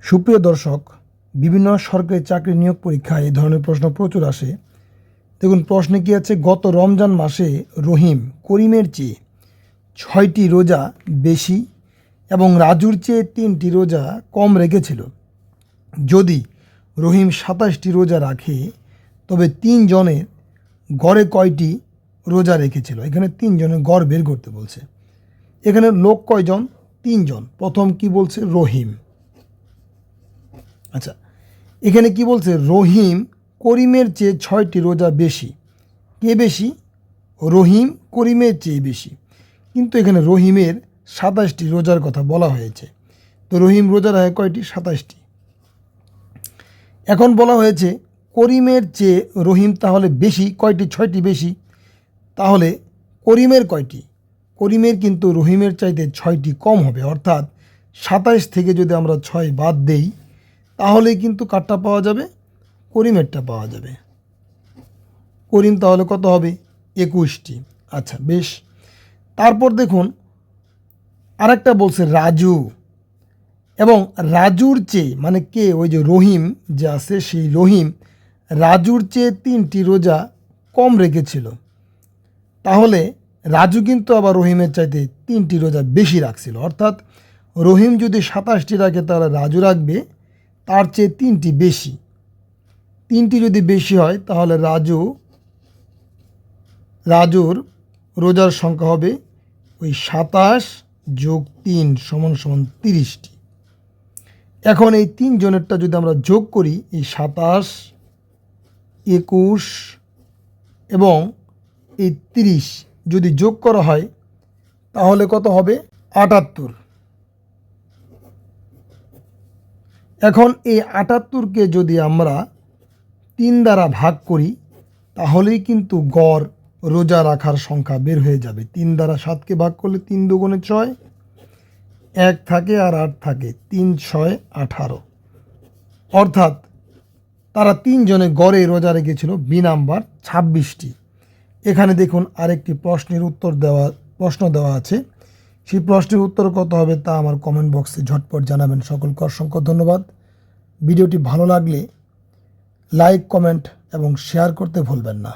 সুপ্রিয় দর্শক, বিভিন্ন সরকারি চাকরি নিয়োগ পরীক্ষায় এই ধরনের প্রশ্ন প্রচুর আসে। দেখুন প্রশ্নে কী আছে, গত রমজান মাসে রহিম করিমের চেয়ে 6টি রোজা বেশি এবং রাজুর চেয়ে 3টি রোজা কম রেখেছিল। যদি রহিম 27টি রোজা রাখে তবে 3 জনের গড়ে কয়টি রোজা রেখেছিল? এখানে 3 জনের গড় বের করতে বলছে। এখানে লোক কয়জন? 3 জন। প্রথম কি বলছে? রহিম। আচ্ছা, এখানে কি বলছে? রহিম করিমের চেয়ে 6টি রোজা বেশি। কে বেশি? রহিম করিমের চেয়ে বেশি। কিন্তু এখানে রহিমের 27টি রোজার কথা বলা হয়েছে। তো রহিম রোজা রাখে কয়টি? 27টি। এখন বলা হয়েছে করিমের চেয়ে রহিম তাহলে বেশি কয়টি? 6টি বেশি। তাহলে করিমের কয়টি? করিমের কিন্তু রহিমের চাইতে 6টি কম হবে। অর্থাৎ 27 থেকে যদি আমরা 6 বাদ দেই তাহলেই কিন্তু কারটা পাওয়া যাবে? করিমেরটা পাওয়া যাবে। করিম তাহলে কত হবে? 21টি। আচ্ছা বেশ। তারপর দেখুন আরেকটা বলছে রাজু, এবং রাজুর চেয়ে মানে কে? ওই যে রহিম যে আছে, সেই রহিম রাজুর চেয়ে 3টি রোজা কম রেখেছিল। তাহলে রাজু কিন্তু আবার রহিমের চাইতে 3টি রোজা বেশি রাখছিল। অর্থাৎ রহিম যদি 27টি রাখে তাহলে রাজু রাখবে তার চেয়ে 3টি বেশি। 3টি যদি বেশি হয় তাহলে রাজুর রোজার সংখ্যা হবে ওই 27 যোগ 3 সমান 30টি। এখন এই 3 জনেরটা যদি আমরা যোগ করি, এই 27, 21 এবং এই 30 যদি যোগ করা হয় তাহলে কত হবে? 78। এখন এই 78কে যদি আমরা 3 দ্বারা ভাগ করি তাহলেই কিন্তু গড় রোজা রাখার সংখ্যা বের হয়ে যাবে। 3 দ্বারা 7কে ভাগ করলে 3 দুগুণে 6, 1 থাকে আর 8 থাকে, 3 6 18। অর্থাৎ তারা 3 জনে গড়ে রোজা রেখেছিল বি নাম্বার 26টি। এখানে দেখুন আরেকটি প্রশ্ন দেওয়া আছে। সেই প্রশ্নের উত্তর কত হবে তা আমার কমেন্ট বক্সে ঝটপট জানাবেন। সকলকে অসংখ্য ধন্যবাদ। ভিডিওটি ভালো লাগলে লাইক, কমেন্ট এবং শেয়ার করতে ভুলবেন না।